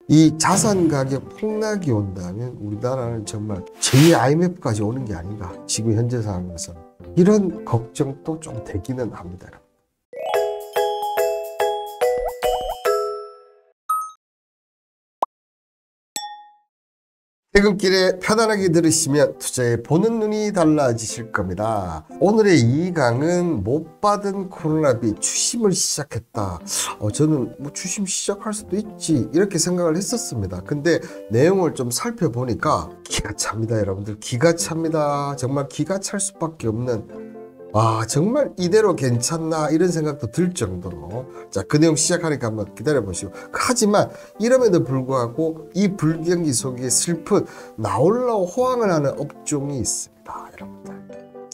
이 자산 가격 폭락이 온다면 우리나라는 정말 제2 IMF까지 오는 게 아닌가, 지금 현재 상황에서는. 이런 걱정도 좀 되기는 합니다. 퇴근길에 편안하게 들으시면 투자에 보는 눈이 달라지실 겁니다. 오늘의 이 강은 못 받은 코로나비 추심을 시작했다. 저는 뭐 추심 시작할 수도 있지 이렇게 생각을 했었습니다. 근데 내용을 좀 살펴보니까 기가 찹니다. 여러분들, 기가 찹니다. 정말 기가 찰 수밖에 없는, 정말 이대로 괜찮나 이런 생각도 들 정도로. 자, 그 내용 시작하니까 한번 기다려 보시고. 하지만 이럼에도 불구하고 이 불경기 속에 슬픈 나올라고 호황을 하는 업종이 있습니다. 여러분들,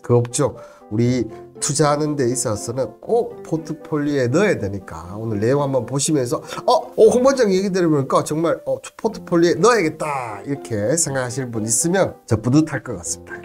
그 업종 우리 투자하는 데 있어서는 꼭 포트폴리오에 넣어야 되니까 오늘 내용 한번 보시면서 홍반장 얘기 들으니까 정말 포트폴리오에 넣어야겠다 이렇게 생각하시는 분 있으면 저 뿌듯할 것 같습니다.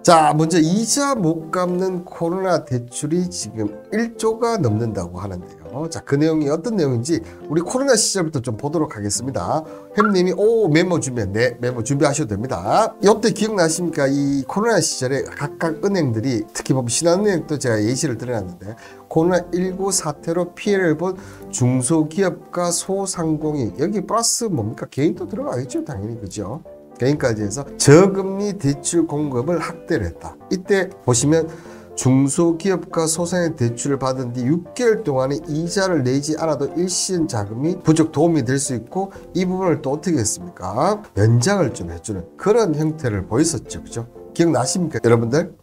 자, 먼저 이자 못 갚는 코로나 대출이 지금 1조가 넘는다고 하는데요. 자, 그 내용이 어떤 내용인지 우리 코로나 시절부터 좀 보도록 하겠습니다. 햄님이 메모 준비해. 네, 메모 준비하셔도 됩니다. 이때 기억나십니까? 이 코로나 시절에 각각 은행들이, 특히 보면 신한은행도 제가 예시를 들어놨는데, 코로나19 사태로 피해를 본 중소기업과 소상공인, 여기 플러스 뭡니까? 개인도 들어가겠죠, 당연히. 그죠? 개인까지 해서 저금리 대출 공급을 확대를 했다. 이때 보시면 중소기업과 소상의 대출을 받은 뒤 6개월 동안에 이자를 내지 않아도 일시적 자금이 부족 도움이 될 수 있고, 이 부분을 또 어떻게 했습니까? 연장을 좀 해주는 그런 형태를 보였었죠. 그죠? 기억나십니까, 여러분들?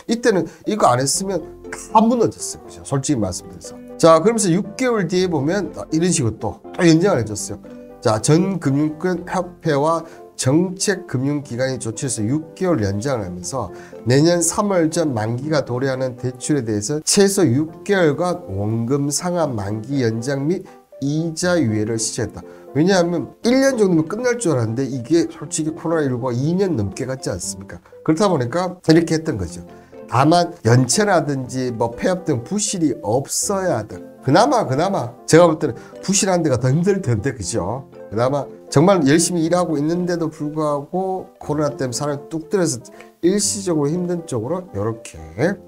이때는 이거 안 했으면 다 무너졌어요. 그죠? 솔직히 말씀드려서. 자, 그러면서 6개월 뒤에 보면 이런 식으로 또 연장을 해줬어요. 자, 전금융권 협회와 정책금융기관이 조치해서 6개월 연장을 하면서 내년 3월 전 만기가 도래하는 대출에 대해서 최소 6개월간 원금 상환 만기 연장 및 이자 유예를 시작했다. 왜냐하면 1년 정도면 끝날 줄 알았는데 이게 솔직히 코로나19가 2년 넘게 갔지 않습니까? 그렇다 보니까 이렇게 했던 거죠. 다만 연체라든지 폐업 등 부실이 없어야 돼. 그나마 제가 볼 때는 부실한 데가 더 힘들 텐데, 그죠? 그나마 정말 열심히 일하고 있는데도 불구하고 코로나 때문에 사람이 뚝 떨어서 일시적으로 힘든 쪽으로 이렇게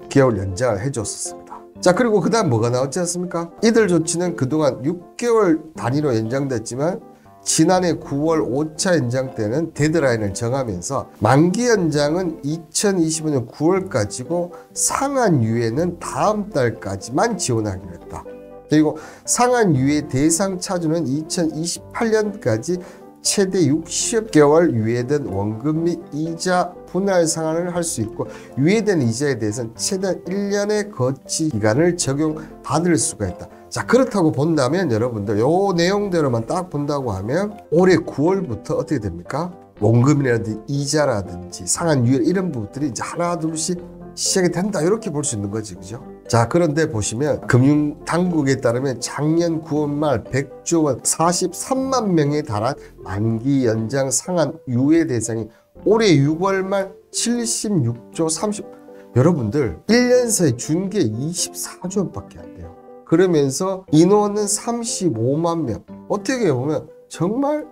개월 연장을 해줬었습니다. 자, 그리고 그 다음 뭐가 나왔지 않습니까? 이들 조치는 그동안 6개월 단위로 연장됐지만 지난해 9월 5차 연장 때는 데드라인을 정하면서 만기 연장은 2025년 9월까지고 상환 유예는 다음 달까지만 지원하기로 했다. 그리고 상환 유예 대상 차주는 2028년까지 최대 60개월 유예된 원금 및 이자 분할 상환을 할 수 있고, 유예된 이자에 대해서는 최대 1년의 거치 기간을 적용받을 수가 있다. 자, 그렇다고 본다면 여러분들 요 내용대로만 딱 본다고 하면 올해 9월부터 어떻게 됩니까? 원금이라든지 이자라든지 상환 유예 이런 부분들이 이제 하나 둘씩 시작이 된다, 이렇게 볼 수 있는 거지. 그죠? 자, 그런데 보시면 금융당국에 따르면 작년 9월 말 100조 원 43만 명에 달한 만기 연장 상환 유예 대상이 올해 6월 말 76조 30, 여러분들 1년 사이 준 게 24조 원밖에 안 돼요. 그러면서 인원은 35만 명. 어떻게 보면 정말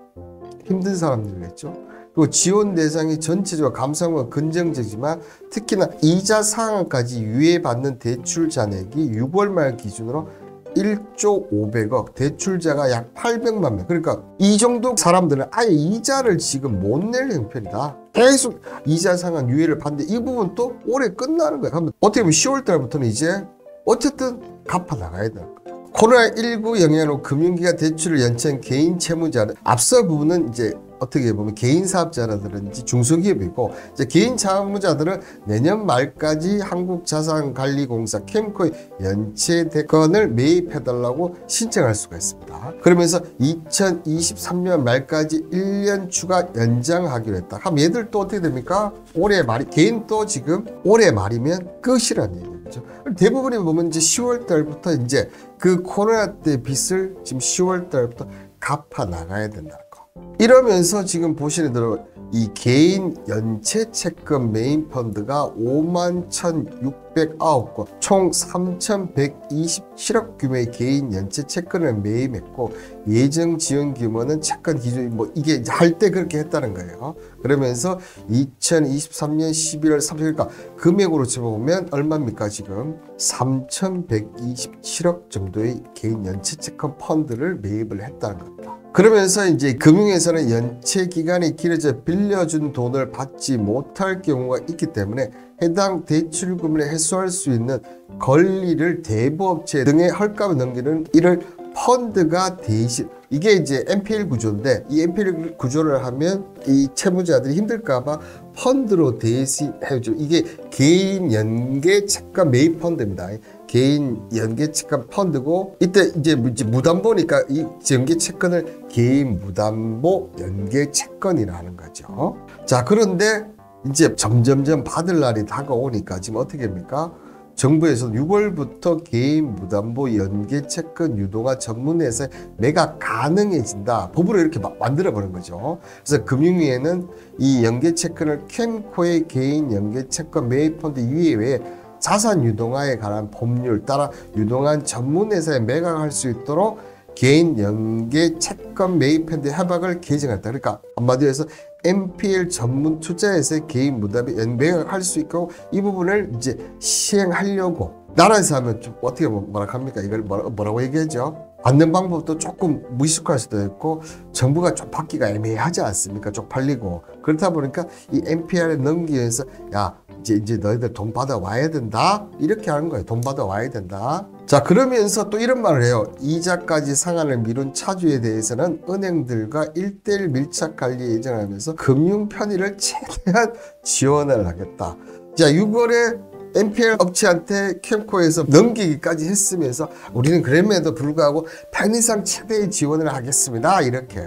힘든 사람들이겠죠. 그리고 지원 대상이 전체적으로 감사원은 긍정적이지만 특히나 이자 상환까지 유예받는 대출 잔액이 6월 말 기준으로 1조 500억, 대출자가 약 800만 명. 그러니까 이 정도 사람들은 아예 이자를 지금 못 낼 형편이다. 계속 이자 상환 유예를 받는데 이 부분 또 올해 끝나는 거야. 그러면 어떻게 보면 10월 달부터는 이제 어쨌든 갚아 나가야 돼. 코로나19 영향으로 금융기관 대출을 연체한 개인 채무자는, 앞서 부분은 이제 어떻게 보면 개인 사업자라든지 중소기업이고, 이제 개인 채무자들은 내년 말까지 한국자산관리공사 캠코의 연체 대건을 매입해달라고 신청할 수가 있습니다. 그러면서 2023년 말까지 1년 추가 연장하기로 했다. 그럼 얘들 또 어떻게 됩니까? 올해 말이, 개인 또 지금 올해 말이면 끝이라는 얘기죠. 대부분이 보면 이제 10월 달부터 이제 그 코로나 때 빚을 지금 10월 달부터 갚아 나가야 된다는 거. 이러면서 지금 보시는 대로 이 개인 연체 채권 메인 펀드가 51,609건, 총 3,127억 규모의 개인 연체 채권을 매입했고, 예정 지원 규모는 채권 기준 뭐 이게 할 때 그렇게 했다는 거예요. 그러면서 2023년 11월 30일까 금액으로 쳐보면 얼마입니까? 지금 3,127억 정도의 개인 연체 채권 펀드를 매입을 했다는 겁니다. 그러면서 이제 금융에서는 연체 기간이 길어져 빌려준 돈을 받지 못할 경우가 있기 때문에 해당 대출금을 해소할 수 있는 권리를 대부업체 등의 헐값에 넘기는 이를 펀드가 대신, 이게 이제 NPL 구조인데 이 NPL 구조를 하면 이 채무자들이 힘들까봐 펀드로 대신 해줘. 이게 개인 연계 채권 매입 펀드입니다. 개인 연계 채권 펀드고, 이때 이제 무담보니까 이 연계 채권을 개인 무담보 연계 채권이라 하는 거죠. 자, 그런데 이제 점점점 받을 날이 다가오니까 지금 어떻게 합니까? 정부에서 6월부터 개인 무담보 연계 채권 유동화 전문회사에 매각 가능해진다. 법으로 이렇게 만들어 버린 거죠. 그래서 금융위에는 이 연계 채권을 캠코의 개인 연계 채권 매입 펀드 이외에 자산 유동화에 관한 법률 따라 유동한 전문회사에 매각할 수 있도록 개인 연계 채권 매입 펀드 협약을 개정했다. 그러니까 한마디로 해서 NPL 전문 투자에서 개인 무담보 매각할 수 있고, 이 부분을 이제 시행하려고 나라에서 하면 좀 어떻게 뭐라 합니까? 이걸 뭐라고 얘기하죠? 받는 방법도 조금 무익할 수도 있고 정부가 좀 받기가 애매하지 않습니까? 쪽팔리고. 그렇다 보니까 이 NPL에 넘기기 위해서 야 이제 너희들 돈 받아 와야 된다, 이렇게 하는 거예요. 돈 받아 와야 된다. 자, 그러면서 또 이런 말을 해요. 이자까지 상환을 미룬 차주에 대해서는 은행들과 1:1 밀착 관리 예정하면서 금융 편의를 최대한 지원을 하겠다. 자, 6월에 NPL 업체한테 캠코에서 넘기기까지 했으면서 우리는 그럼에도 불구하고 편의상 최대의 지원을 하겠습니다. 이렇게.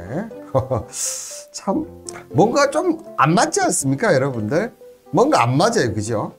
참 뭔가 좀 안 맞지 않습니까, 여러분들? 뭔가 안 맞아요, 그죠?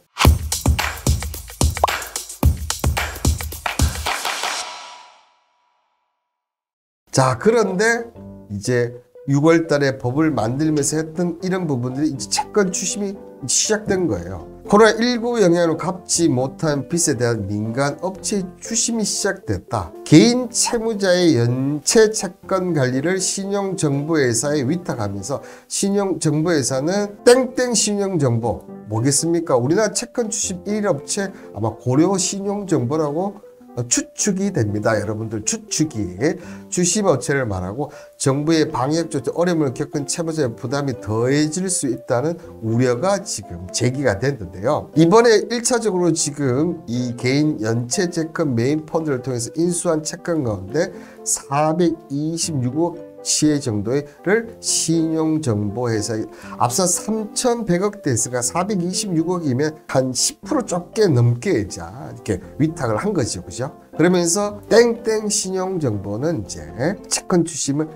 자, 그런데 이제 6월 달에 법을 만들면서 했던 이런 부분들이 이제 채권 추심이 시작된 거예요. 코로나19 영향으로 갚지 못한 빚에 대한 민간 업체의 추심이 시작됐다. 개인 채무자의 연체 채권 관리를 신용정보회사에 위탁하면서 신용정보회사는 땡땡 신용정보 뭐겠습니까? 우리나라 채권 추심 1위 업체 아마 고려신용정보라고 추측이 됩니다. 여러분들, 추측이 추심업체를 말하고 정부의 방역 조치 어려움을 겪은 채무자의 부담이 더해질 수 있다는 우려가 지금 제기가 됐는데요. 이번에 1차적으로 지금 이 개인 연체 채권 메인 펀드를 통해서 인수한 채권 가운데 426억 시의 정도를 신용정보회사에 앞서 3,100억 대수가 426억이면 한 10% 적게 넘게 이렇게 위탁을 한 거죠, 그죠? 그러면서 땡땡 신용정보는 이제 채권 추심을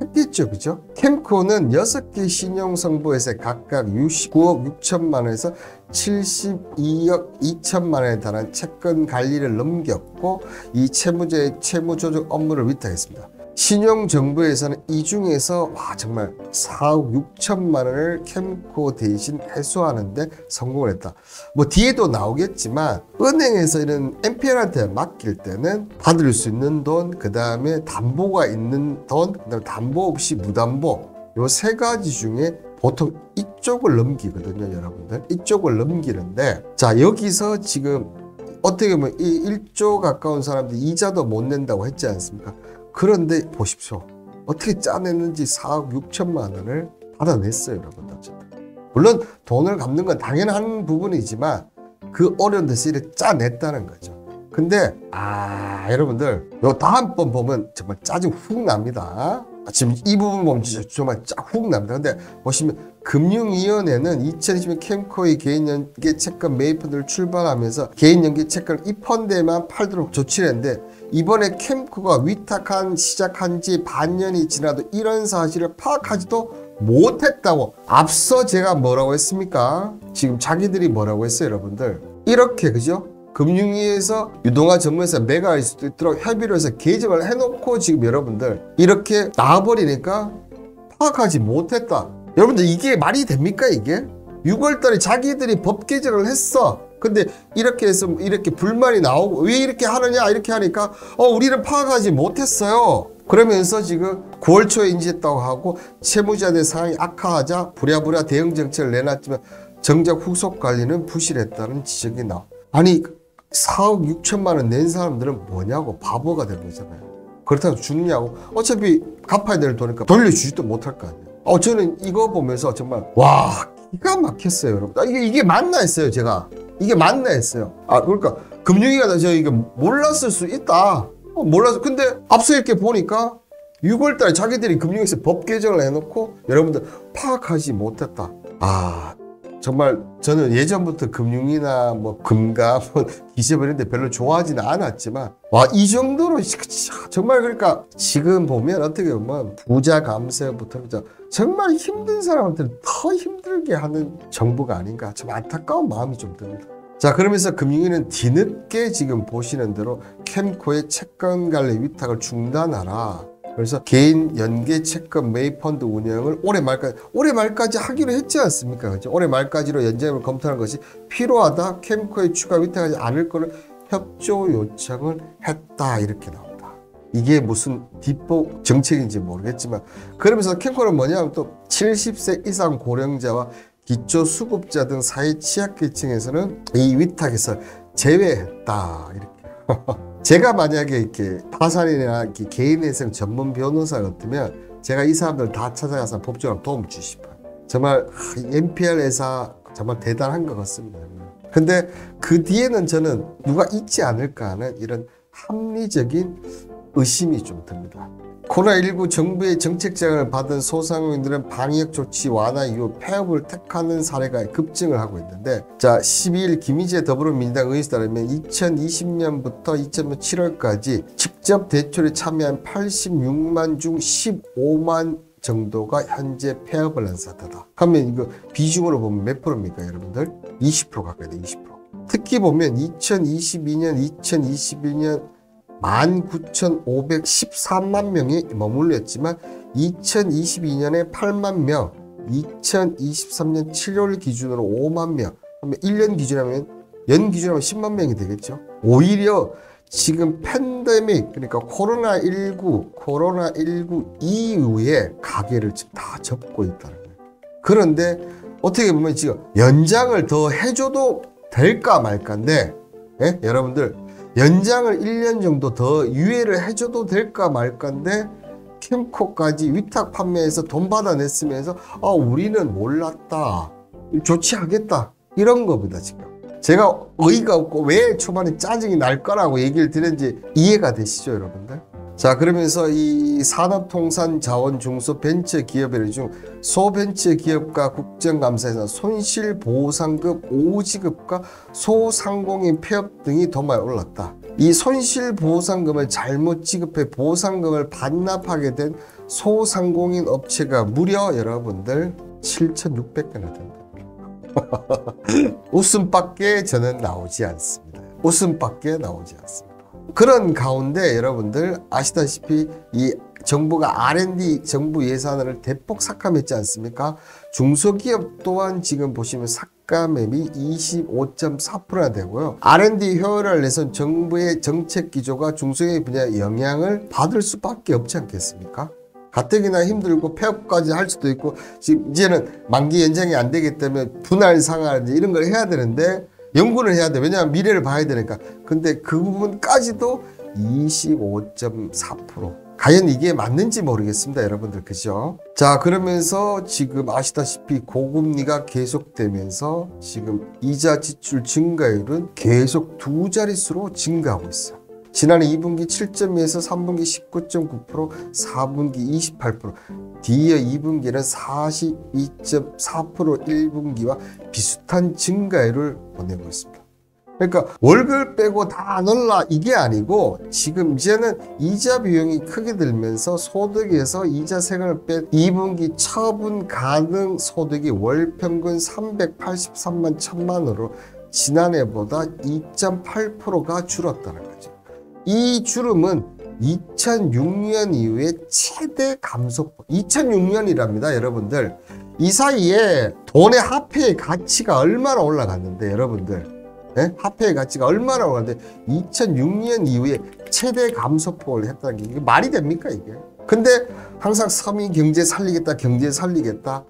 했겠죠, 그죠? 캠코는 6개 신용정보회사에 각각 69억 6천만 원에서 72억 2천만 원에 달한 채권 관리를 넘겼고, 이 채무자의 채무 조정 업무를 위탁했습니다. 신용정보에서는 이 중에서 정말 4억 6천만 원을 캠코 대신 회수하는데 성공을 했다. 뭐 뒤에도 나오겠지만 은행에서 이런 NPL한테 맡길 때는 받을 수 있는 돈, 그 다음에 담보가 있는 돈, 그 다음에 담보 없이 무담보, 요 세 가지 중에 보통 이쪽을 넘기거든요, 여러분들. 이쪽을 넘기는데, 자, 여기서 지금 어떻게 보면 이 1조 가까운 사람들이 이자도 못 낸다고 했지 않습니까? 그런데 보십시오. 어떻게 짜냈는지 4억 6천만 원을 받아냈어요, 여러분들. 물론 돈을 갚는 건 당연한 부분이지만 그 어려운 데서 이렇게 짜냈다는 거죠. 근데 여러분들 요 다음번 보면 정말 짜증 훅 납니다. 지금 이 부분 보면 진짜 정말 훅 납니다. 근데 보시면 금융위원회는 2020년 캠코의 개인연계 채권 매입 펀드를 출발하면서 개인연계 채권을 이 펀드에만 팔도록 조치를 했는데, 이번에 캠코가 시작한 지 반년이 지나도 이런 사실을 파악하지도 못했다고. 앞서 제가 뭐라고 했습니까? 지금 자기들이 뭐라고 했어요, 여러분들? 이렇게, 그죠? 금융위에서 유동화 전문회사 매각할 수도 있도록 협의를 해서 개정을 해놓고 지금 여러분들 이렇게 나와버리니까 파악하지 못했다. 여러분들 이게 말이 됩니까, 이게? 6월달에 자기들이 법 개정을 했어. 근데 이렇게 해서 이렇게 불만이 나오고 왜 이렇게 하느냐 이렇게 하니까 우리는 파악하지 못했어요. 그러면서 지금 9월 초에 인지했다고 하고 채무자들 상황이 악화하자 부랴부랴 대응 정책을 내놨지만 정작 후속 관리는 부실했다는 지적이 나와. 아니 4억 6천만 원 낸 사람들은 뭐냐고, 바보가 된 거잖아요. 그렇다고 죽냐고. 어차피 갚아야 될 돈이니까 돌려주지도 못할 거 아니에요. 저는 이거 보면서 정말 와 기가 막혔어요, 여러분. 이게 맞나 했어요. 제가 이게 맞나 했어요. 그러니까 금융위가 저 이게 몰랐을 수 있다. 몰라서. 근데 앞서 이렇게 보니까 6월 달에 자기들이 금융위에서 법 개정을 해놓고 여러분들 파악하지 못했다. 정말 저는 예전부터 금융이나 뭐 금감, 기재부 이런 데 별로 좋아하지는 않았지만 이 정도로 정말, 그러니까 지금 보면 어떻게 보면 부자 감세부터 정말 힘든 사람한테는 더 힘들게 하는 정부가 아닌가, 참 안타까운 마음이 좀 듭니다. 자, 그러면서 금융위는 뒤늦게 지금 보시는 대로 캠코의 채권 관리 위탁을 중단하라. 그래서 개인 연계 채권 매입 펀드 운영을 올해 말까지 하기로 했지 않습니까? 그렇죠? 올해 말까지로 연장을 검토하는 것이 필요하다. 캠코에 추가 위탁하지 않을 것을 협조 요청을 했다. 이렇게 나옵니다. 이게 무슨 뒷북 정책인지 모르겠지만, 그러면서 캠코는 뭐냐면 또 70세 이상 고령자와 기초수급자 등 사회 취약계층에서는 이 위탁에서 제외했다. 이렇게. 제가 만약에 이렇게 파산이나 이렇게 개인회생 전문 변호사 같으면 제가 이 사람들 다 찾아가서 법적으로 도움을 주고 싶어요. 정말 NPR 회사 정말 대단한 것 같습니다. 근데 그 뒤에는 저는 누가 있지 않을까 하는 이런 합리적인 의심이 좀 듭니다. 코로나19 정부의 정책 제안을 받은 소상공인들은 방역 조치 완화 이후 폐업을 택하는 사례가 급증을 하고 있는데, 자, 12일 김희재 더불어민주당 의원에 따르면 2020년부터 2020년 7월까지 직접 대출에 참여한 86만 중 15만 정도가 현재 폐업을 한 상태다. 그러면 이거 비중으로 보면 몇 프로입니까, 여러분들? 20% 가까이 돼, 20%. 특히 보면 2022년, 2021년 19,513만 명이 머물렀지만 2022년에 8만 명, 2023년 7월 기준으로 5만 명, 그러면 1년 기준하면 연 기준하면 10만 명이 되겠죠. 오히려 지금 팬데믹, 그러니까 코로나19 이후에 가게를 지금 다 접고 있다는 거예요. 그런데 어떻게 보면 지금 연장을 더 해줘도 될까 말까인데, 예? 여러분들 연장을 1년 정도 더 유예를 해줘도 될까 말까인데 캠코까지 위탁 판매해서 돈 받아냈으면서 우리는 몰랐다, 조치하겠다, 이런 겁니다. 지금 제가 어이가 없고 왜 초반에 짜증이 날 거라고 얘기를 드렸는지 이해가 되시죠, 여러분들? 자, 그러면서 이 산업통상자원중소벤처기업의 중 소벤처기업과 국정감사에서 손실보상금 5지급과 소상공인 폐업 등이 도마에 올랐다. 이 손실보상금을 잘못 지급해 보상금을 반납하게 된 소상공인 업체가 무려 여러분들 7,600개나 된다. 웃음밖에 저는 나오지 않습니다. 웃음밖에 나오지 않습니다. 그런 가운데 여러분들 아시다시피 이 정부가 R&D 정부 예산을 대폭 삭감했지 않습니까? 중소기업 또한 지금 보시면 삭감액이 25.4%나 되고요. R&D 효율을 내선 정부의 정책 기조가 중소기업 분야에 영향을 받을 수밖에 없지 않겠습니까? 가뜩이나 힘들고 폐업까지 할 수도 있고, 지금 이제는 만기 연장이 안 되기 때문에 분할 상환 이런 걸 해야 되는데 연구를 해야 돼. 왜냐하면 미래를 봐야 되니까. 근데 그 부분까지도 25.4%. 과연 이게 맞는지 모르겠습니다, 여러분들. 그죠? 자, 그러면서 지금 아시다시피 고금리가 계속되면서 지금 이자 지출 증가율은 계속 두 자릿수로 증가하고 있어요. 지난해 2분기 7.2에서 3분기 19.9%, 4분기 28%, 뒤이어 2분기는 42.4% 1분기와 비슷한 증가율을 보내고 있습니다. 그러니까 월급 빼고 다 넣으라 이게 아니고, 지금 이제는 이자 비용이 크게 들면서 소득에서 이자 세금을 뺀 2분기 처분 가능 소득이 월 평균 383만 1천만 원으로 지난해보다 2.8%가 줄었다는 거죠. 이 주름은 2006년 이후에 최대 감소폭, 2006년이랍니다, 여러분들. 이 사이에 돈의 화폐의 가치가 얼마나 올라갔는데, 여러분들. 예? 화폐의 가치가 얼마나 오르는데 2006년 이후에 최대 감소폭을 했다는 게 이게 말이 됩니까 이게? 근데 항상 서민 경제 살리겠다, 경제 살리겠다.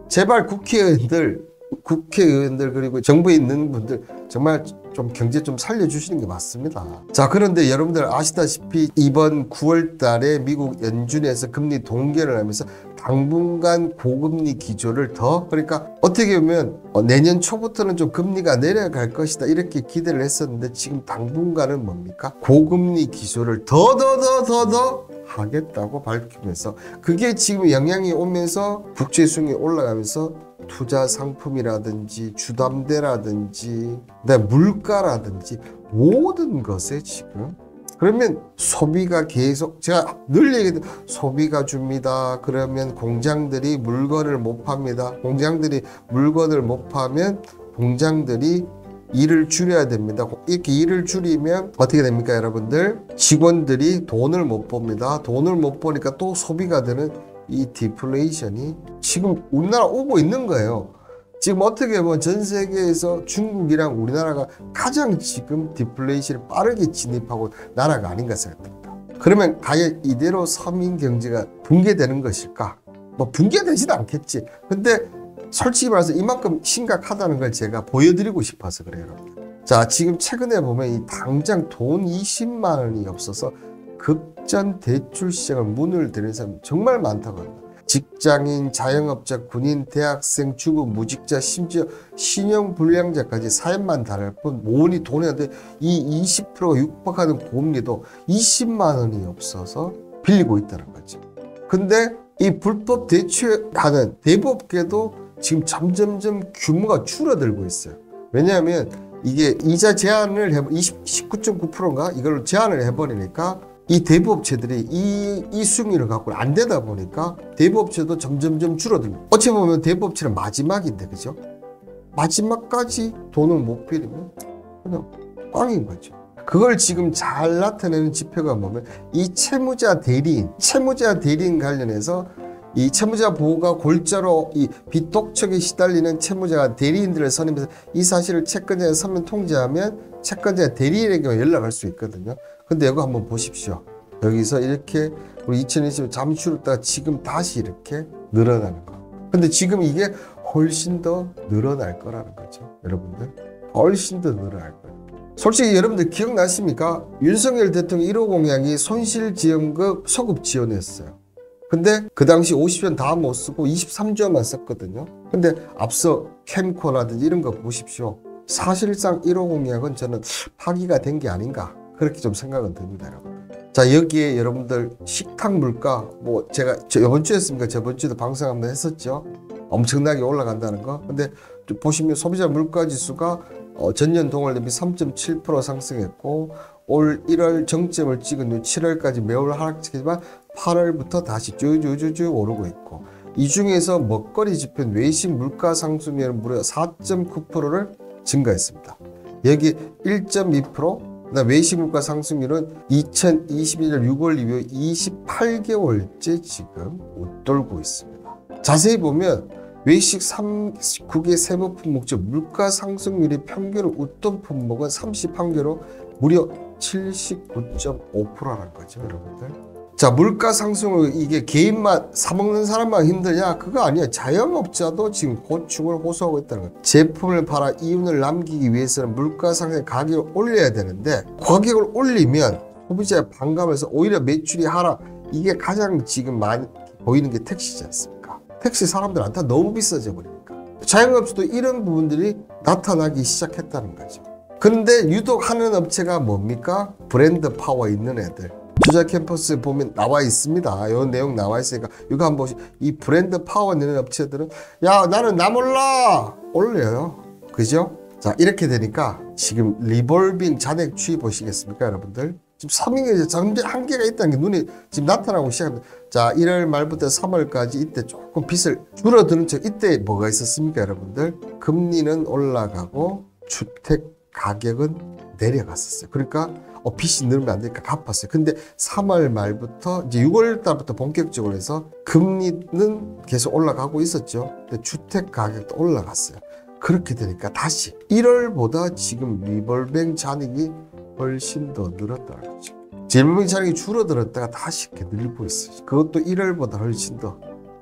제발 국회의원들 그리고 정부에 있는 분들 정말 좀 경제 좀 살려주시는 게 맞습니다. 자, 그런데 여러분들 아시다시피 이번 9월 달에 미국 연준에서 금리 동결을 하면서 당분간 고금리 기조를 그러니까 어떻게 보면 내년 초부터는 좀 금리가 내려갈 것이다 이렇게 기대를 했었는데 지금 당분간은 뭡니까? 고금리 기조를 더 하겠다고 밝히면서 그게 지금 영향이 오면서 국채 수익이 올라가면서 투자 상품이라든지 주담대라든지 물가라든지 모든 것에 지금 그러면 소비가 계속 제가 늘 얘기해도 소비가 줍니다. 그러면 공장들이 물건을 못 팝니다. 공장들이 물건을 못 파면 공장들이 일을 줄여야 됩니다. 이렇게 일을 줄이면 어떻게 됩니까 여러분들? 직원들이 돈을 못 봅니다. 돈을 못 버니까 또 소비가 되는 이 디플레이션이 지금 우리나라 오고 있는 거예요. 지금 어떻게 보면 전 세계에서 중국이랑 우리나라가 가장 지금 디플레이션을 빠르게 진입하고 나라가 아닌가 생각합니다. 그러면 과연 이대로 서민 경제가 붕괴되는 것일까? 뭐 붕괴되지도 않겠지. 근데 솔직히 말해서 이만큼 심각하다는 걸 제가 보여드리고 싶어서 그래요, 여러분. 자, 지금 최근에 보면 이 당장 돈 20만 원이 없어서 급전 대출 시장을 문을 대는 사람이 정말 많다고 합니다. 직장인, 자영업자, 군인, 대학생, 주부, 무직자, 심지어 신용불량자까지 사연만 다를 뿐 모으니 돈이 안 돼. 이 20%가 육박하는 고금리도 20만 원이 없어서 빌리고 있다는 거죠. 근데 이 불법 대출하는 대부업계도 지금 점점점 규모가 줄어들고 있어요. 왜냐하면 이게 이자 제한을 19.9%인가 이걸 제한을 해버리니까 이 대부업체들이 이 수익률을 갖고 안 되다 보니까 대부업체도 점점점 줄어들고 어찌 보면 대부업체는 마지막인데 그죠? 마지막까지 돈을 못 빌리면 그냥 꽝인 거죠. 그걸 지금 잘 나타내는 지표가 뭐냐면 이 채무자 대리인 관련해서 이 채무자 보호가 골자로 이 빚독촉에 시달리는 채무자가 대리인들을 선임해서 이 사실을 채권자에 서면 통지하면 채권자 대리인에게 연락할 수 있거든요. 근데 이거 한번 보십시오. 여기서 이렇게 우리 2020년 잠시 줄었다가 지금 다시 이렇게 늘어나는 거. 근데 지금 이게 훨씬 더 늘어날 거라는 거죠. 여러분들. 훨씬 더 늘어날 거예요. 솔직히 여러분들 기억나십니까? 윤석열 대통령 1호 공약이 손실지원금 소급 지원했어요. 근데 그 당시 50원 다 못 쓰고 23조만 썼거든요. 근데 앞서 캠코라든지 이런 거 보십시오. 사실상 1호 공약은 저는 파기가 된 게 아닌가 그렇게 좀 생각은 듭니다, 여러분. 자, 여기에 여러분들 식탁 물가 뭐 제가 이번 주였습니까? 저번 주에도 방송 한번 했었죠. 엄청나게 올라간다는 거. 근데 보시면 소비자 물가 지수가 전년 동월 대비 3.7% 상승했고 올 1월 정점을 찍은 후 7월까지 매월 하락했지만 8월부터 다시 쭈쭈쭈쭈 오르고 있고 이 중에서 먹거리 지표 외식 물가 상승률은 무려 4.9%를 증가했습니다. 여기 1.2% 그다음 외식 물가 상승률은 2021년 6월 이후 28개월째 지금 웃돌고 있습니다. 자세히 보면 외식 39개 세부 품목중 물가 상승률이 평균을 웃돈 품목은 31개로 무려 79.5%라는 거죠, 여러분들. 자, 물가 상승을 이게 개인만 사먹는 사람만 힘드냐? 그거 아니에요. 자영업자도 지금 고충을 호소하고 있다는 거예요. 제품을 팔아 이윤을 남기기 위해서는 물가 상승 가격을 올려야 되는데 가격을 올리면 소비자의 반감에서 오히려 매출이 하락. 이게 가장 지금 많이 보이는 게 택시지 않습니까? 택시 사람들한테 너무 비싸져 버리니까. 자영업자도 이런 부분들이 나타나기 시작했다는 거죠. 그런데 유독 하는 업체가 뭡니까? 브랜드 파워 있는 애들. 투자 캠퍼스에 보면 나와 있습니다. 이 내용 나와 있으니까 이거 한번 보시죠. 이 브랜드 파워 있는 업체들은 야 나는 나 몰라 올려요. 그죠? 자, 이렇게 되니까 지금 리볼빙 잔액 추이 보시겠습니까, 여러분들? 지금 서민경제 점점 한계가 있다는 게 눈에 지금 나타나고 시작합니다. 자, 1월 말부터 3월까지 이때 조금 빚을 줄어드는 척 이때 뭐가 있었습니까, 여러분들? 금리는 올라가고 주택 가격은 내려갔었어요. 그러니까 빚이 늘면 안 되니까 갚았어요. 근데 3월 말부터 이제 6월 달부터 본격적으로 해서 금리는 계속 올라가고 있었죠. 근데 주택 가격도 올라갔어요. 그렇게 되니까 다시 1월보다 지금 리볼빙 잔액이 훨씬 더 늘었다는 거죠. 리볼빙 잔액이 줄어들었다가 다시 이렇게 늘고 있어요. 그것도 1월보다 훨씬 더.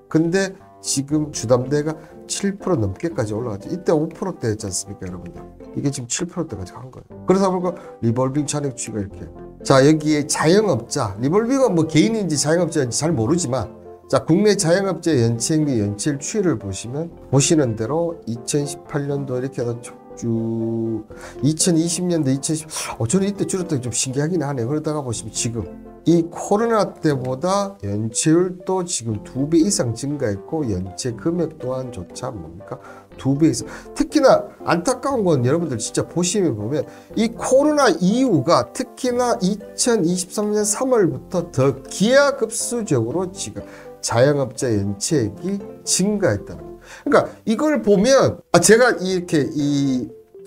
근데 지금 주담대가 7% 넘게까지 올라갔죠. 이때 5%대였지 않습니까, 여러분들? 이게 지금 7%대까지 간 거예요. 그러다 보니까 리볼빙 잔액 추이가 이렇게. 자, 여기에 자영업자, 리볼빙은 뭐 개인인지 자영업자인지 잘 모르지만, 자, 국내 자영업자 연체액 및 연체율 추이를 보시는 대로 2018년도 이렇게 해서 쭉 2020년도 2010 저는 이때 줄었던 게 좀 신기하긴 하네요. 그러다가 보시면 지금 이 코로나 때보다 연체율도 지금 2배 이상 증가했고 연체 금액 또한 조차 뭡니까? 2배 이상. 특히나 안타까운 건 여러분들 진짜 보시면 이 코로나 이후가 특히나 2023년 3월부터 더 기하급수적으로 지금 자영업자 연체액이 증가했다는 거예요. 그러니까 이걸 보면 제가 이렇게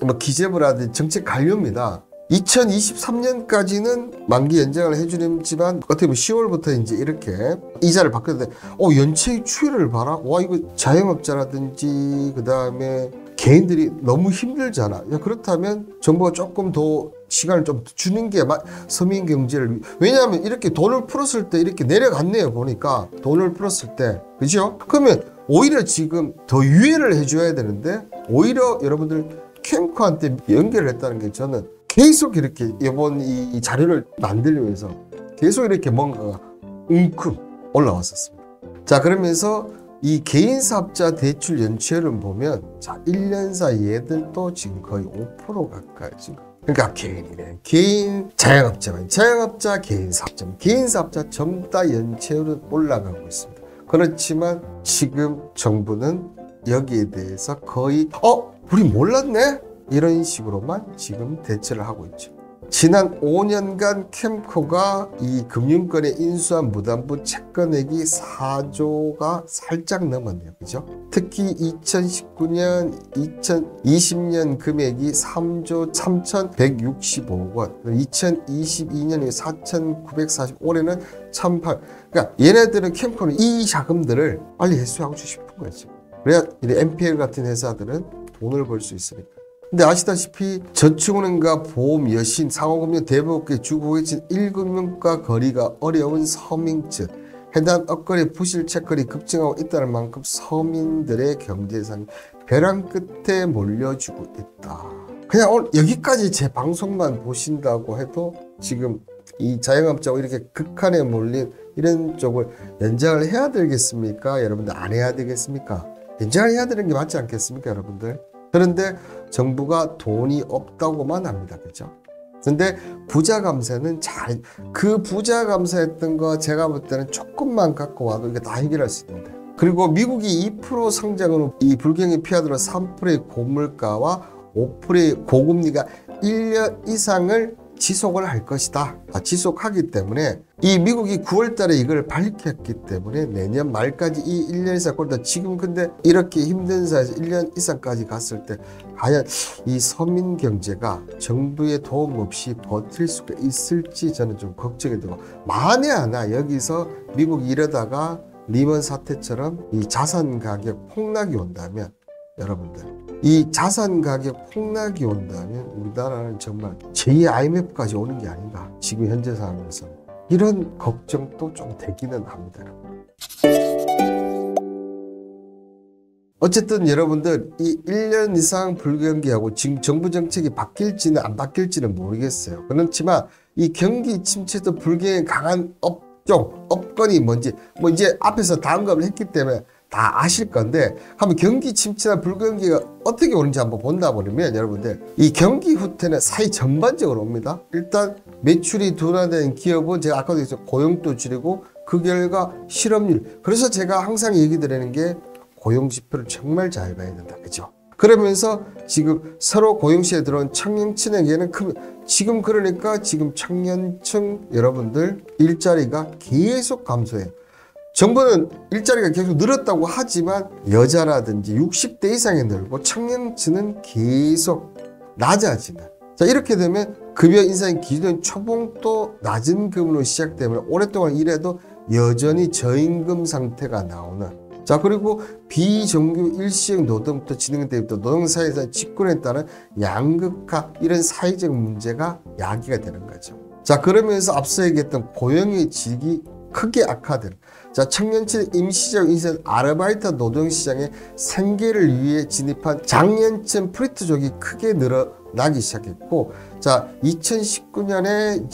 뭐 기재부를 하든 정책 관료입니다. 2023년까지는 만기 연장을 해주지만 어떻게 보면 10월부터 이제 이렇게 이자를 바뀌었는데 연체의 추이를 봐라. 와, 이거 자영업자라든지 그 다음에 개인들이 너무 힘들잖아. 그렇다면 정부가 조금 더 시간을 좀 주는 게 서민 경제를, 왜냐하면 이렇게 돈을 풀었을 때 이렇게 내려갔네요. 보니까 돈을 풀었을 때, 그죠? 그러면 오히려 지금 더 유예를 해줘야 되는데 오히려 여러분들 캠코한테 연결을 했다는 게 저는 계속 이렇게 이번 이 자료를 만들면서 계속 이렇게 뭔가가 웅큼 올라왔었습니다. 자, 그러면서 이 개인 사업자 대출 연체율을 보면 자, 1년 사이 얘들도 지금 거의 5% 가까이 지금. 그러니까 개인이네. 개인 자영업자, 개인 사업자 전부 다 연체율은 올라가고 있습니다. 그렇지만 지금 정부는 여기에 대해서 거의 우리 몰랐네? 이런 식으로만 지금 대처를 하고 있죠. 지난 5년간 캠코가 이 금융권에 인수한 무담보 채권액이 4조가 살짝 넘었네요. 그죠? 특히 2019년, 2020년 금액이 3조 3,165억 원, 2022년이 4,940, 올해는 1,800. 그러니까 얘네들은 캠코는 이 자금들을 빨리 회수하고 싶은 거죠. 그래야 NPL 같은 회사들은 돈을 벌 수 있으니까. 근데 아시다시피 저축은행과 보험, 여신, 상호금융, 대부업계, 주거회진 1금융과 거리가 어려운 서민층, 해당 업거래 부실 채권이 급증하고 있다는 만큼 서민들의 경제상이 벼랑 끝에 몰려주고 있다. 그냥 오늘 여기까지 제 방송만 보신다고 해도 지금 이 자영업자고 이렇게 극한에 몰린 이런 쪽을 연장을 해야 되겠습니까? 여러분들 안 해야 되겠습니까? 연장을 해야 되는 게 맞지 않겠습니까, 여러분들? 그런데 정부가 돈이 없다고만 합니다. 그죠? 근데 부자 감세는 그 부자 감세했던 거 제가 볼 때는 조금만 갖고 와도 이게 다 해결할 수 있는데. 그리고 미국이 2% 성장으로 이 불경기 피하더라 3%의 고물가와 5%의 고금리가 1년 이상을 지속을 할 것이다. 지속하기 때문에 이 미국이 9월 달에 이걸 밝혔기 때문에 내년 말까지 이 1년 이상 꼴다 지금 근데 이렇게 힘든 사회에서 1년 이상까지 갔을 때 과연 이 서민 경제가 정부의 도움 없이 버틸 수가 있을지 저는 좀 걱정이 되고, 만에 하나 여기서 미국이 이러다가 리먼 사태처럼 이 자산 가격 폭락이 온다면, 여러분들 이 자산 가격 폭락이 온다면 우리나라는 정말 제2 IMF까지 오는 게 아닌가, 지금 현재 상황에서 이런 걱정도 좀 되기는 합니다. 어쨌든 여러분들 이 1년 이상 불경기하고 지금 정부 정책이 바뀔지는 안 바뀔지는 모르겠어요. 그렇지만 이 경기 침체도 불경기 강한 업종, 업건이 뭔지 뭐 이제 앞에서 다 언급을 했기 때문에 다 아실 건데, 한번 경기 침체나 불경기가 어떻게 오는지 한번 본다 보면 여러분들 이 경기 후퇴는 사회 전반적으로 옵니다. 일단 매출이 둔화된 기업은 제가 아까도 얘기했죠. 고용도 줄이고 그 결과 실업률. 그래서 제가 항상 얘기 드리는 게 고용 지표를 정말 잘 봐야 된다. 그죠? 그러면서 지금 서로 고용시에 들어온 청년층에게는 지금 그러니까 지금 청년층 여러분들 일자리가 계속 감소해요. 정부는 일자리가 계속 늘었다고 하지만 여자라든지 60대 이상이 늘고 청년층은 계속 낮아지는. 자, 이렇게 되면 급여 인상 기준 초봉도 낮은 급으로 시작되면 오랫동안 일해도 여전히 저임금 상태가 나오는 자, 그리고 비정규 일시형 노동부터 진행 때부터 노동사회에서 직권에 따른 양극화 이런 사회적 문제가 야기가 되는 거죠. 자, 그러면서 앞서 얘기했던 고용의 질이 크게 악화되는. 자, 청년층 임시적 인생 아르바이트 노동시장에 생계를 위해 진입한 장년층 프리트족이 크게 늘어나기 시작했고, 자, 2019년에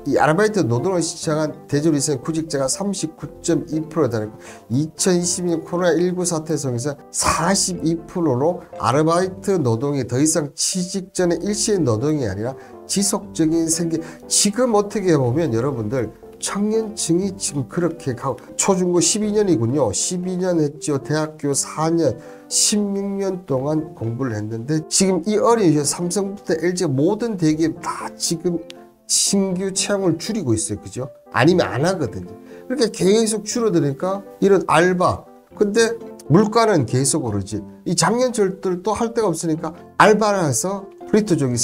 이 아르바이트 노동을 시작한 대졸 이상 구직자가 39.2%에 달했고, 2022년 코로나19 사태 속에서 42%로 아르바이트 노동이 더 이상 취직 전의 일시적 노동이 아니라 지속적인 생계. 지금 어떻게 보면 여러분들 청년층이 지금 그렇게 가고, 초중고 12년이군요. 12년 했죠. 대학교 4년, 16년 동안 공부를 했는데, 지금 이 어린 삼성부터 LG 모든 대기업 다 지금 신규 채용을 줄이고 있어요. 그죠? 아니면 안 하거든요. 그렇게 계속 줄어드니까 이런 알바. 근데 물가는 계속 오르지. 이 장년층들도 할 데가 없으니까 알바를 해서 프리트족이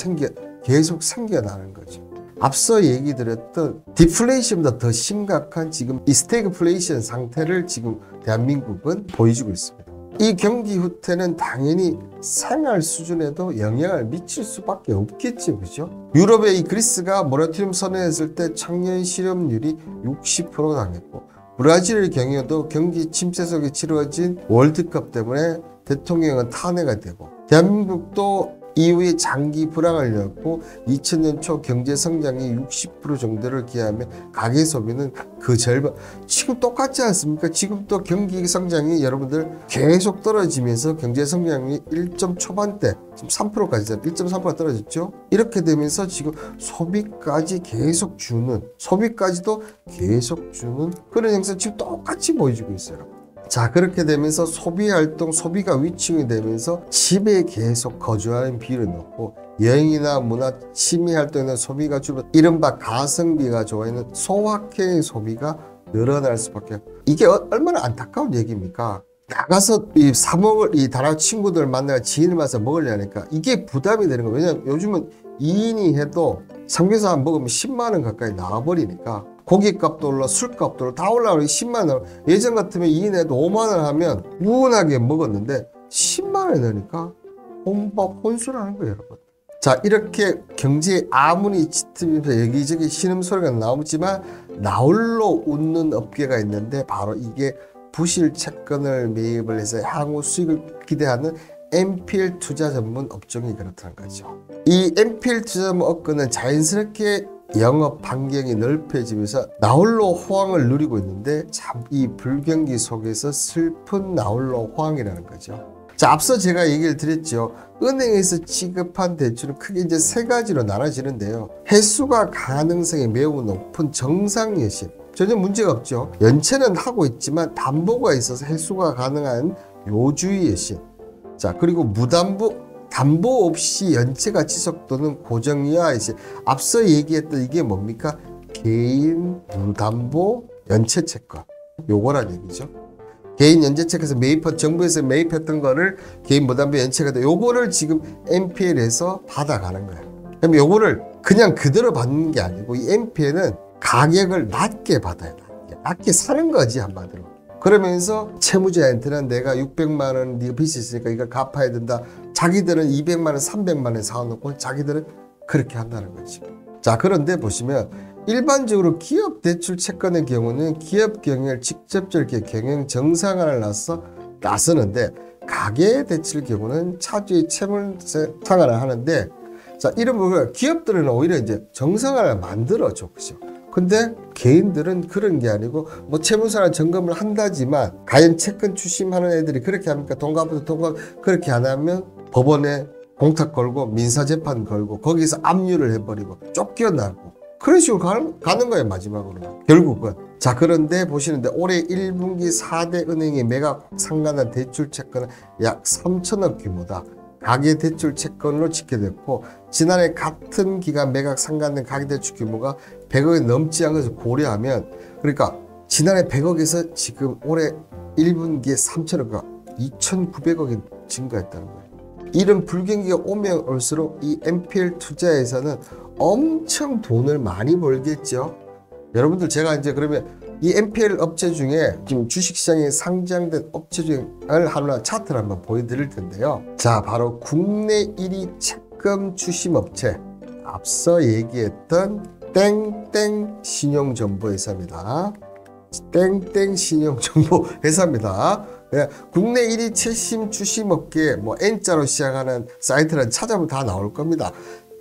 계속 생겨나는 거죠. 앞서 얘기 드렸던 디플레이션보다 더 심각한 지금 이 스태그플레이션 상태를 지금 대한민국은 보여주고 있습니다. 이 경기 후퇴는 당연히 생활 수준에도 영향을 미칠 수밖에 없겠죠. 그죠? 유럽의 이 그리스가 모라토리엄 선언했을 때 청년 실업률이 60% 당했고, 브라질의 경우에도 경기 침체 속에 치러진 월드컵 때문에 대통령은 탄핵이 되고, 대한민국도 이후에 장기 불황을 겪고 2000년 초 경제 성장이 60% 정도를 기하며 가계 소비는 그 절반. 지금 똑같지 않습니까? 지금 또 경기 성장이 여러분들 계속 떨어지면서 경제 성장이 1점 초반대, 지금 3%까지 1.3% 떨어졌죠. 이렇게 되면서 지금 소비까지도 계속 주는 그런 형상 지금 똑같이 보여주고 있어요. 자, 그렇게 되면서 소비활동, 소비가 위축이 되면서 집에 계속 거주하는 비율은 높고, 여행이나 문화, 취미활동이나 소비가 줄어 이른바 가성비가 좋아하는 소확행의 소비가 늘어날 수밖에 없고, 이게 얼마나 안타까운 얘기입니까? 나가서 이 다른 친구들 만나서 지인을 만나서 먹으려니까 이게 부담이 되는 거예요. 왜냐면 요즘은 2인이 해도 삼겹살 먹으면 10만 원 가까이 나와버리니까, 고기값도 올라, 술값도 올라, 다 올라가고 10만 원. 예전 같으면 2인 해도 5만 원 하면 무난하게 먹었는데 10만 원 넣으니까 혼술하는 거예요, 여러분. 자, 이렇게 경제에 아무리 짙으면서 여기저기 신음소리가 나오지만 나홀로 웃는 업계가 있는데, 바로 이게 부실 채권을 매입을 해서 향후 수익을 기대하는 NPL 투자 전문 업종이 그렇다는 거죠. 이 NPL 투자 전문 업계는 자연스럽게 영업 반경이 넓혀지면서 나홀로 호황을 누리고 있는데, 참 이 불경기 속에서 슬픈 나홀로 호황이라는 거죠. 자, 앞서 제가 얘기를 드렸죠. 은행에서 지급한 대출은 크게 이제 세 가지로 나눠지는데요. 해수가 가능성이 매우 높은 정상 여신, 전혀 문제가 없죠. 연체는 하고 있지만 담보가 있어서 해수가 가능한 요주의 여신. 자, 그리고 담보 없이 연체가 지속되는 고정이하 여신. 앞서 얘기했던 이게 뭡니까? 개인 무담보 연체채권. 요거란 얘기죠. 개인 연체채권에서 정부에서 매입했던 거를 개인 무담보 연체가 돼. 요거를 지금 NPL에서 받아가는 거예요. 그럼 요거를 그냥 그대로 받는 게 아니고, 이 NPL은 가격을 낮게 받아야 돼. 낮게 사는 거지, 한마디로. 그러면서 채무자한테는 내가 600만 원 네가 빚이 있으니까 이걸 갚아야 된다. 자기들은 200만 원, 300만 원 사놓고 자기들은 그렇게 한다는 거지. 자, 그런데 보시면 일반적으로 기업 대출 채권의 경우는 기업 경영을 직접적으로 경영 정상화를 나서는데, 가계 대출 경우는 차주의 채무 상환을 하는데, 자, 이런 부분 기업들은 오히려 이제 정상화를 만들어줘. 그죠? 근데 개인들은 그런 게 아니고, 뭐 채무상환 점검을 한다지만, 과연 채권 추심하는 애들이 그렇게 합니까? 그렇게 안 하면 법원에 공탁 걸고 민사재판 걸고 거기서 압류를 해버리고 쫓겨나고 그런 식으로 가는 거예요, 마지막으로 결국은. 자, 그런데 보시는데 올해 1분기 4대 은행이 매각 상환한 대출 채권은 약 3천억 규모다. 가계대출 채권으로 집계됐고, 지난해 같은 기간 매각 상환된 가계대출 규모가 100억이 넘지 않은 것을 고려하면, 그러니까 지난해 100억에서 지금 올해 1분기에 3천억가 2,900억이 증가했다는 거예요. 이런 불경기가 오면 올수록 이 NPL 투자에서는 엄청 돈을 많이 벌겠죠. 여러분들, 제가 이제 그러면 이 NPL 업체 중에 지금 주식시장에 상장된 업체 중을 하나 차트를 한번 보여드릴 텐데요. 자, 바로 국내 1위 채권 추심업체, 앞서 얘기했던 땡땡 신용정보회사입니다. 땡땡 신용정보회사입니다. 네, 국내 1위 최신 추심업계 뭐 N자로 시작하는 사이트를 찾아보면 다 나올 겁니다.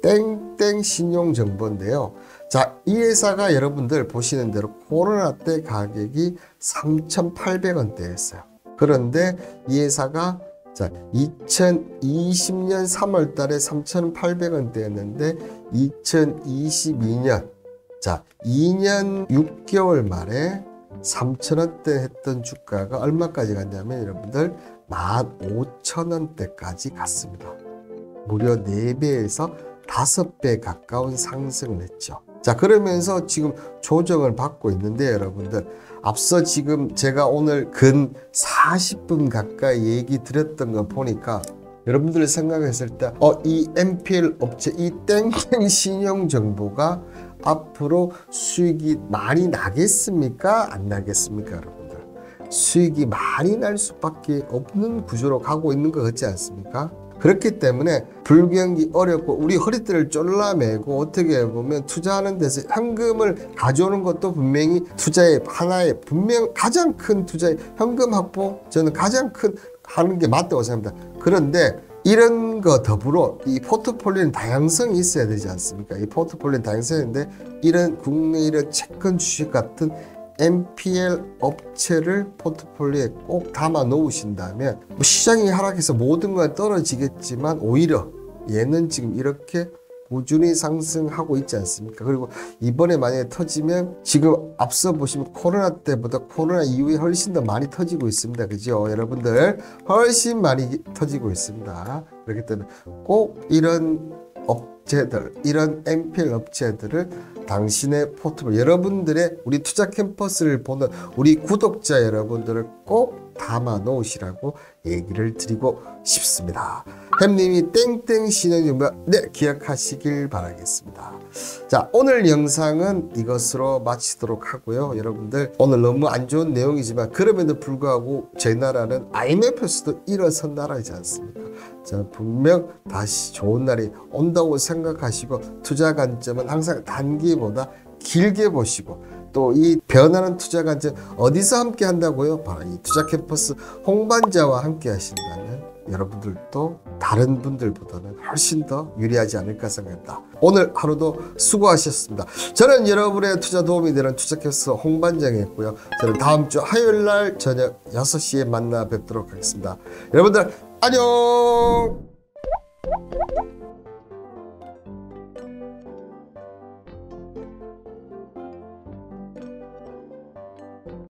땡땡 신용정보인데요. 자, 이 회사가 여러분들 보시는 대로 코로나 때 가격이 3,800원대였어요. 그런데 이 회사가 자, 2020년 3월 달에 3,800원대였는데 2022년 자, 2년 6개월 만에 3,000원대 했던 주가가 얼마까지 갔냐면 여러분들 15,000원대까지 갔습니다. 무려 4배에서 5배 가까운 상승을 했죠. 자, 그러면서 지금 조정을 받고 있는데 여러분들 앞서 지금 제가 오늘 근 40분 가까이 얘기 드렸던 거 보니까 여러분들 생각했을 때 이 NPL 업체 이 땡땡 신용정보가 앞으로 수익이 많이 나겠습니까? 안 나겠습니까? 여러분들 수익이 많이 날 수밖에 없는 구조로 가고 있는 것 같지 않습니까? 그렇기 때문에 불경기 어렵고 우리 허리띠를 졸라매고 어떻게 보면 투자하는 데서 현금을 가져오는 것도 분명히 투자의 하나의 분명 가장 큰 투자의 현금 확보 저는 가장 큰 하는 게 맞다고 생각합니다. 그런데 이런 거 더불어 이 포트폴리오는 다양성이 있어야 되지 않습니까? 이 포트폴리오는 다양성인데 이런 국내 이런 채권 주식 같은 NPL 업체를 포트폴리오에 꼭 담아 놓으신다면 뭐 시장이 하락해서 모든 건 떨어지겠지만 오히려 얘는 지금 이렇게 꾸준히 상승하고 있지 않습니까? 그리고 이번에 만약에 터지면 지금 앞서 보시면 코로나 때보다 코로나 이후에 훨씬 더 많이 터지고 있습니다. 그죠? 여러분들 훨씬 많이 터지고 있습니다. 그렇기 때문에 꼭 이런 업체들, 이런 NPL 업체들을 당신의 포트폴리오, 여러분들의 우리 투자 캠퍼스를 보는 우리 구독자 여러분들을 꼭 담아 놓으시라고 얘기를 드리고 싶습니다. 햄님이 땡땡 신용정보 기억하시길 바라겠습니다. 자, 오늘 영상은 이것으로 마치도록 하고요. 여러분들 오늘 너무 안 좋은 내용이지만 그럼에도 불구하고 제 나라는 IMF에서도 일어선 나라이지 않습니까? 자, 분명 다시 좋은 날이 온다고 생각하시고 투자 관점은 항상 단기보다 길게 보시고 또 이 변하는 투자 관점 어디서 함께 한다고요? 바로 이 투자 캠퍼스 홍반자와 함께 하신다면 여러분들도 다른 분들보다는 훨씬 더 유리하지 않을까 생각합니다. 오늘 하루도 수고하셨습니다. 저는 여러분의 투자 도움이 되는 투자 캠퍼스 홍반장이었고요. 저는 다음 주 화요일 날 저녁 6시에 만나 뵙도록 하겠습니다. 여러분들 안녕.